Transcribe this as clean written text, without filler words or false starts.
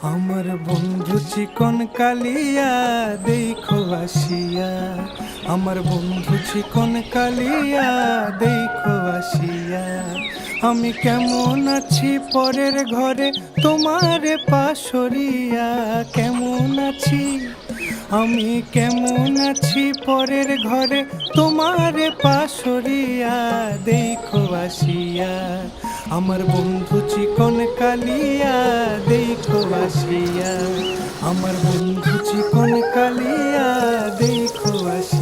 আমার বন্ধু চিকন কালিয়া দেখো আসিয়া, আমার বন্ধু চিকন কালিয়া দেখো আসিয়া। আমি কেমন আছি পরের ঘরে তোমারে পাশরিয়া, কেমন আছি আমি কেমন আছি পরের ঘরে তোমারে পাশরিয়া দেখো আসিয়া। আমার বন্ধু চিকন কালিয়া দেখো আসিয়া, আমার বন্ধু চিকন কালিয়া দেখো আসিয়া।